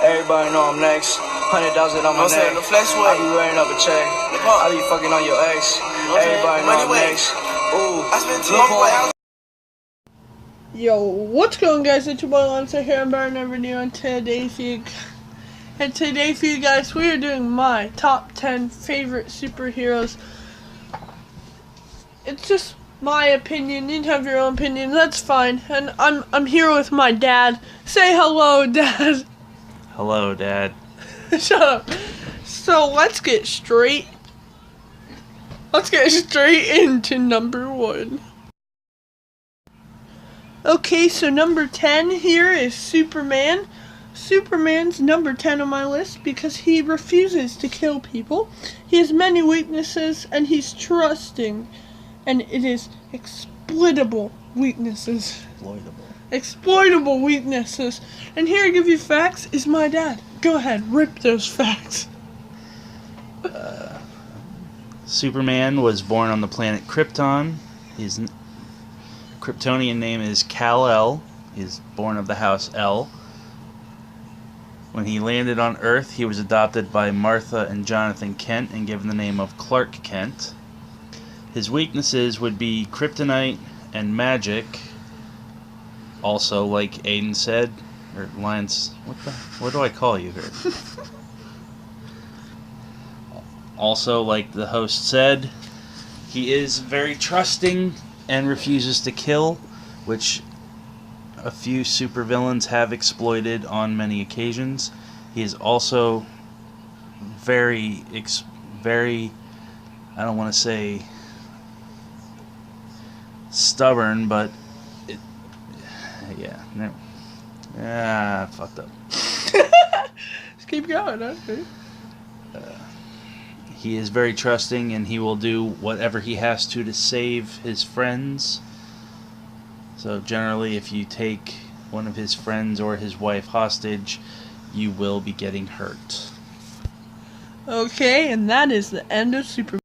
Everybody know I'm next. 100,000 on my neck. I be wearing up a check. I be fucking on your ex. Everybody know I'm next. Ooh, look. Yo, what's going on, guys? It's your boy Lancer here. I'm Baron Never New, and today for you guys, we are doing my top 10 favorite superheroes. It's just my opinion. You can have your own opinion. That's fine. And I'm here with my dad. Say hello, Dad. Hello, Dad. Shut up. So let's get straight into number 1. Okay, so number 10 here is Superman. Superman's number 10 on my list because he refuses to kill people. He has many weaknesses and he's trusting. And it is exploitable weaknesses. Exploitable weaknesses. And here to give you facts is my dad. Go ahead, rip those facts. Superman was born on the planet Krypton. His Kryptonian name is Kal-El. He is born of the house El. When he landed on Earth, he was adopted by Martha and Jonathan Kent and given the name of Clark Kent. His weaknesses would be kryptonite and magic. Also, like Aiden said, or Lance, what do I call you here? Also, like the host said, he is very trusting and refuses to kill, which a few supervillains have exploited on many occasions. He is also very, I don't want to say stubborn, but fucked up. Just keep going, okay? He is very trusting, and he will do whatever he has to save his friends. So generally, if you take one of his friends or his wife hostage, you will be getting hurt. Okay, and that is the end of Superman.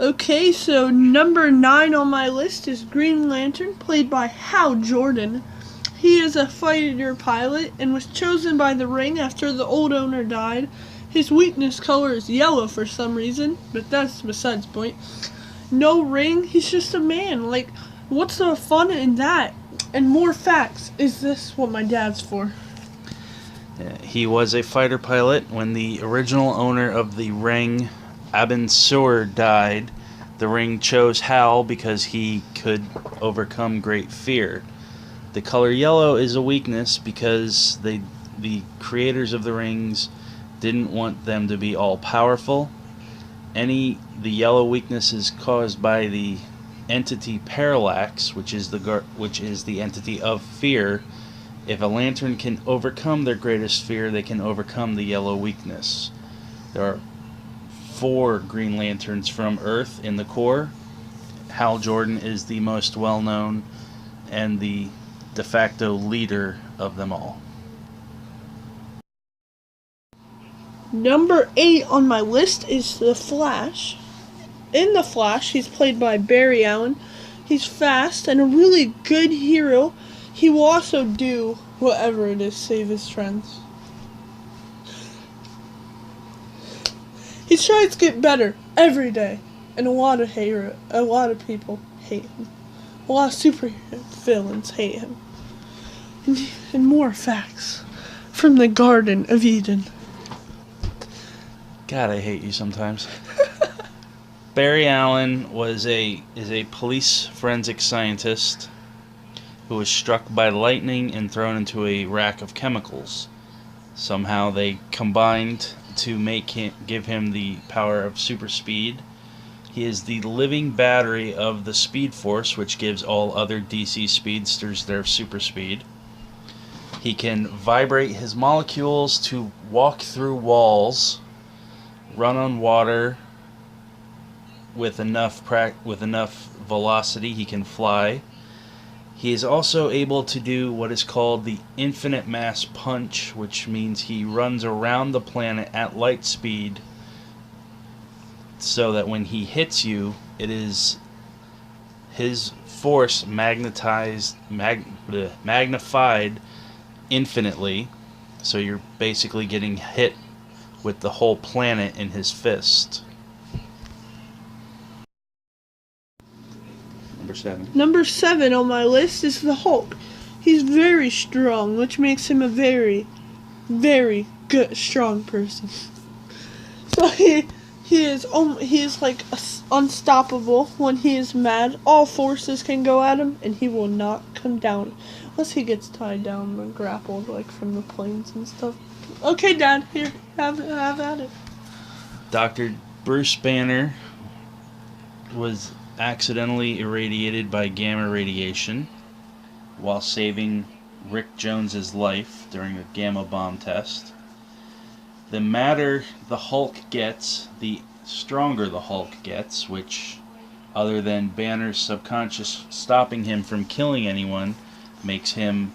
Okay, so number 9 on my list is Green Lantern, played by Hal Jordan. He is a fighter pilot and was chosen by the Ring after the old owner died. His weakness color is yellow for some reason, but that's besides the point. No ring, he's just a man. Like, what's the fun in that? And more facts. Is this what my dad's for? He was a fighter pilot. When the original owner of the Ring, Abin Sur, died, the Ring chose Hal because he could overcome great fear. The color yellow is a weakness because the creators of the Rings didn't want them to be all powerful. The yellow weakness is caused by the entity Parallax, which is the entity of fear. If a lantern can overcome their greatest fear, they can overcome the yellow weakness. There are 4 Green Lanterns from Earth in the Corps. Hal Jordan is the most well-known and the de facto leader of them all. Number 8 on my list is The Flash. In The Flash, he's played by Barry Allen. He's fast and a really good hero. He will also do whatever it is, save his friends. He tries to get better every day, and a lot of people hate him. A lot of super villains hate him. And more facts from the Garden of Eden. God, I hate you sometimes. Barry Allen is a police forensic scientist who was struck by lightning and thrown into a rack of chemicals. Somehow they combined to give him the power of super speed. He is the living battery of the Speed Force, which gives all other DC speedsters their super speed. He can vibrate his molecules to walk through walls, run on water with enough velocity. He can fly. He is also able to do what is called the infinite mass punch, which means he runs around the planet at light speed so that when he hits you, it is his force magnified infinitely, So you're basically getting hit with the whole planet in his fist. Number 7. Number 7 on my list is the Hulk. He's very strong, which makes him a very, very good, strong person. So he is like unstoppable when he is mad. All forces can go at him, and he will not come down unless he gets tied down and grappled, like from the planes and stuff. Okay, Dad, here, have at it. Dr. Bruce Banner was accidentally irradiated by gamma radiation while saving Rick Jones's life during a gamma bomb test. The madder the Hulk gets, the stronger the Hulk gets, which, other than Banner's subconscious stopping him from killing anyone, makes him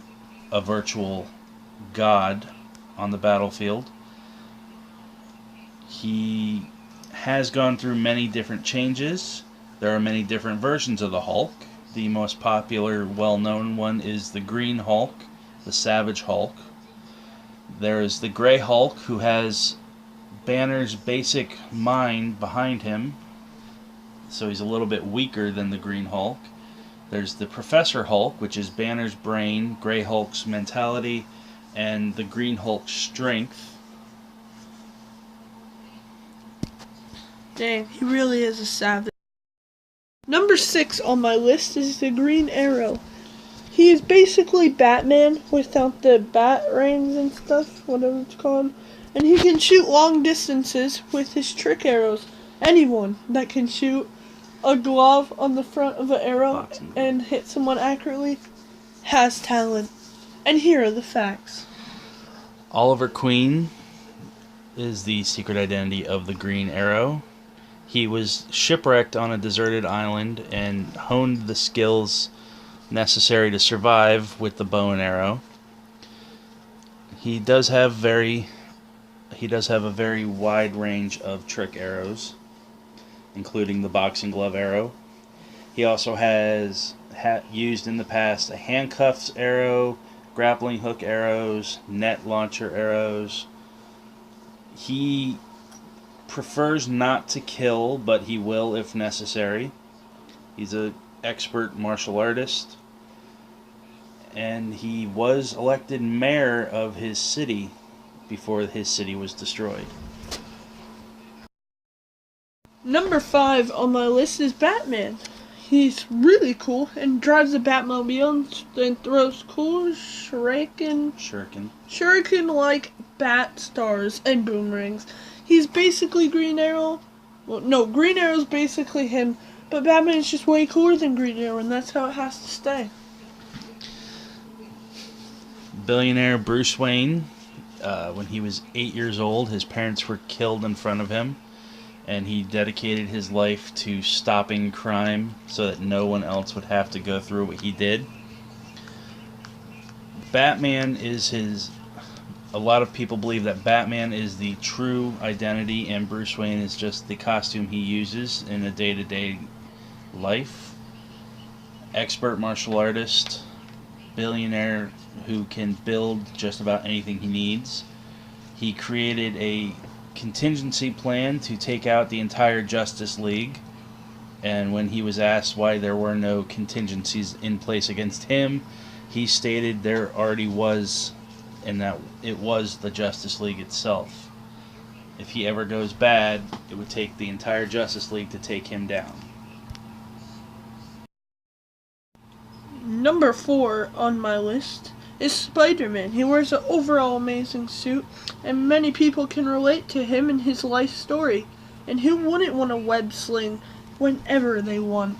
a virtual god on the battlefield. He has gone through many different changes. There are many different versions of the Hulk. The most popular, well-known one is the Green Hulk, the Savage Hulk. There is the Gray Hulk, who has Banner's basic mind behind him, so he's a little bit weaker than the Green Hulk. There's the Professor Hulk, which is Banner's brain, Gray Hulk's mentality, and the Green Hulk's strength. Dang, he really is a savage. Number 6 on my list is the Green Arrow. He is basically Batman without the bat rings and stuff, whatever it's called. And he can shoot long distances with his trick arrows. Anyone that can shoot a glove on the front of an arrow and hit someone accurately has talent. And here are the facts. Oliver Queen is the secret identity of the Green Arrow. He was shipwrecked on a deserted island and honed the skills necessary to survive with the bow and arrow. He does have a very wide range of trick arrows, including the boxing glove arrow. He also has used in the past a handcuffs arrow, grappling hook arrows, net launcher arrows. He prefers not to kill, but he will if necessary. He's an expert martial artist, and he was elected mayor of his city before his city was destroyed. Number 5 on my list is Batman. He's really cool and drives a Batmobile and throws cool shuriken-like bat stars and boomerangs. He's basically Green Arrow. Well, no, Green Arrow's basically him, but Batman's just way cooler than Green Arrow, and that's how it has to stay. Billionaire Bruce Wayne, when he was 8 years old, his parents were killed in front of him, and he dedicated his life to stopping crime so that no one else would have to go through what he did. Batman is a lot of people believe that Batman is the true identity and Bruce Wayne is just the costume he uses in a day-to-day life. Expert martial artist, billionaire who can build just about anything he needs. He created a contingency plan to take out the entire Justice League, and when he was asked why there were no contingencies in place against him, he stated there already was, and that it was the Justice League itself. If he ever goes bad, it would take the entire Justice League to take him down. Number 4 on my list is Spider-Man. He wears an overall amazing suit, and many people can relate to him and his life story. And who wouldn't want a web sling whenever they want?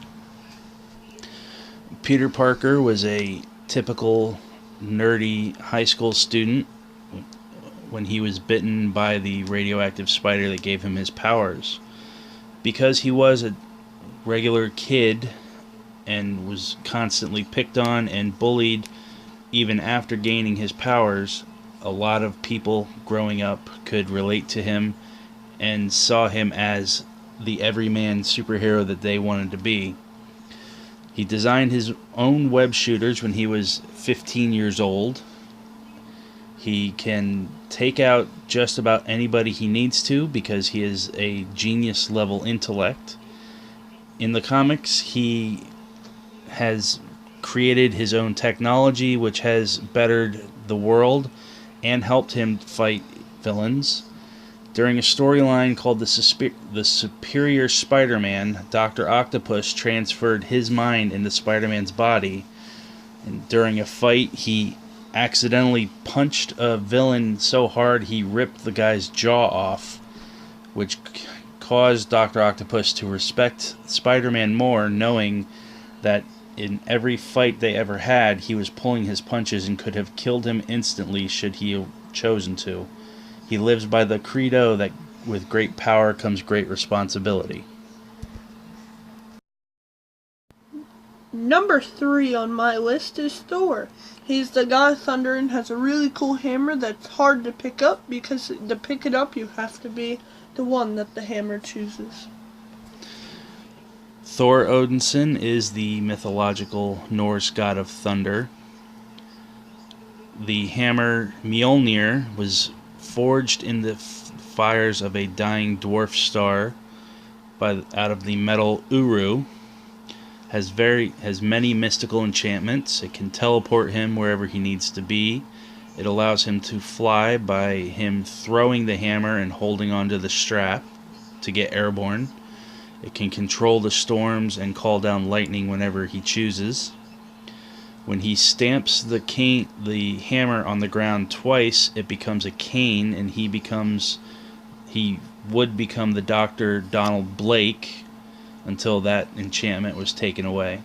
Peter Parker was a typical nerdy high school student when he was bitten by the radioactive spider that gave him his powers. Because he was a regular kid and was constantly picked on and bullied even after gaining his powers, a lot of people growing up could relate to him and saw him as the everyman superhero that they wanted to be. He designed his own web shooters when he was 15 years old. He can take out just about anybody he needs to because he is a genius level intellect. In the comics, he has created his own technology which has bettered the world and helped him fight villains. During a storyline called the Superior Spider-Man, Dr. Octopus transferred his mind into Spider-Man's body, and during a fight he accidentally punched a villain so hard he ripped the guy's jaw off, which caused Dr. Octopus to respect Spider-Man more, knowing that in every fight they ever had, he was pulling his punches and could have killed him instantly should he have chosen to. He lives by the credo that with great power comes great responsibility. Number 3 on my list is Thor. He's the God of Thunder and has a really cool hammer that's hard to pick up because to pick it up you have to be the one that the hammer chooses. Thor Odinson is the mythological Norse god of thunder. The hammer Mjolnir was forged in the fires of a dying dwarf star out of the metal Uru. Has many mystical enchantments. It can teleport him wherever he needs to be. It allows him to fly by him throwing the hammer and holding onto the strap to get airborne. It can control the storms and call down lightning whenever he chooses. When he stamps the hammer on the ground twice, it becomes a cane, and he would become the Dr. Donald Blake until that enchantment was taken away.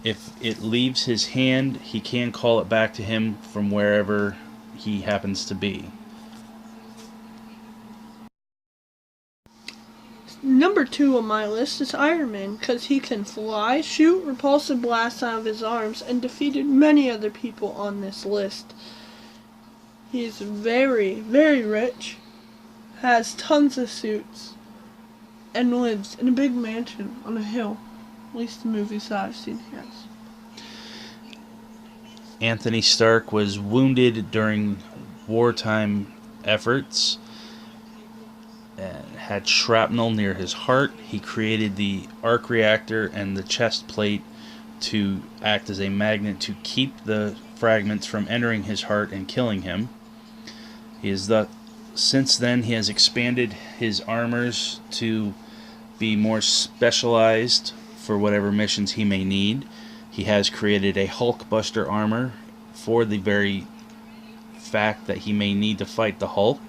If it leaves his hand, he can call it back to him from wherever he happens to be. Number 2 on my list is Iron Man, because he can fly, shoot repulsive blasts out of his arms, and defeated many other people on this list. He is very, very rich, has tons of suits, and lives in a big mansion on a hill. At least the movies that I've seen he has. Anthony Stark was wounded during wartime efforts and had shrapnel near his heart. He created the arc reactor and the chest plate to act as a magnet to keep the fragments from entering his heart and killing him. Since then, he has expanded his armors to be more specialized for whatever missions he may need. He has created a Hulkbuster armor for the very fact that he may need to fight the Hulk.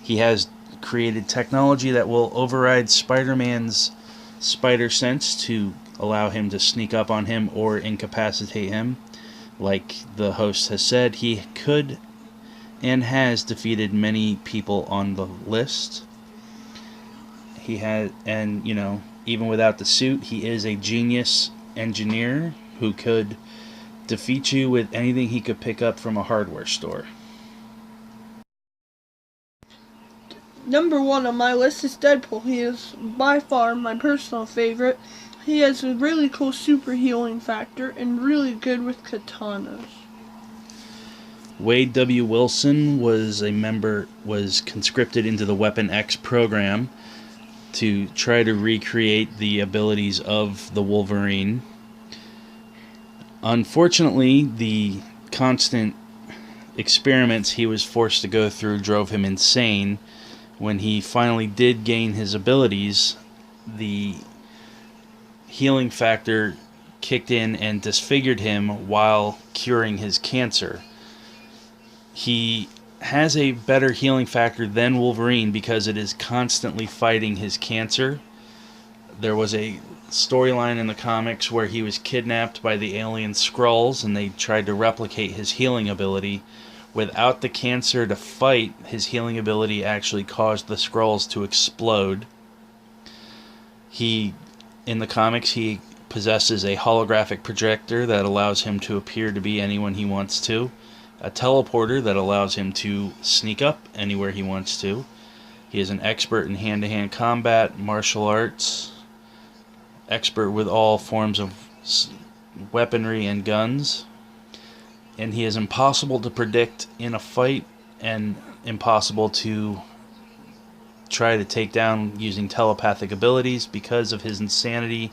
He has created technology that will override Spider-Man's spider sense to allow him to sneak up on him or incapacitate him. Like the host has said, he could and has defeated many people on the list. Even without the suit, he is a genius engineer who could defeat you with anything he could pick up from a hardware store. Number 1 on my list is Deadpool. He is by far my personal favorite. He has a really cool super healing factor and really good with katanas. Wade W. Wilson was conscripted into the Weapon X program to try to recreate the abilities of the Wolverine. Unfortunately, the constant experiments he was forced to go through drove him insane. When he finally did gain his abilities, the healing factor kicked in and disfigured him while curing his cancer. He has a better healing factor than Wolverine because it is constantly fighting his cancer. There was a storyline in the comics where he was kidnapped by the alien Skrulls and they tried to replicate his healing ability. Without the cancer to fight, his healing ability actually caused the Skrulls to explode. In the comics, he possesses a holographic projector that allows him to appear to be anyone he wants to, a teleporter that allows him to sneak up anywhere he wants to. He is an expert in hand-to-hand combat, martial arts, expert with all forms of weaponry and guns. and he is impossible to predict in a fight and impossible to try to take down using telepathic abilities because of his insanity.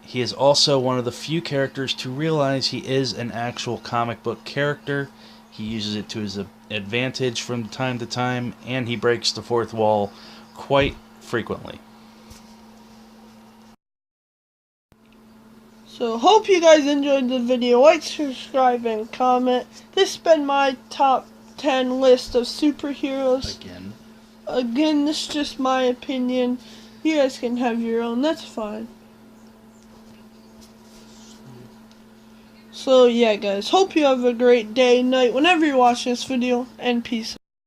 He is also one of the few characters to realize he is an actual comic book character. He uses it to his advantage from time to time, and he breaks the fourth wall quite frequently. So, hope you guys enjoyed the video. Like, subscribe, and comment. This has been my top 10 list of superheroes. Again, this is just my opinion. You guys can have your own, that's fine. So, yeah, guys. Hope you have a great day, night, whenever you're watching this video, and peace.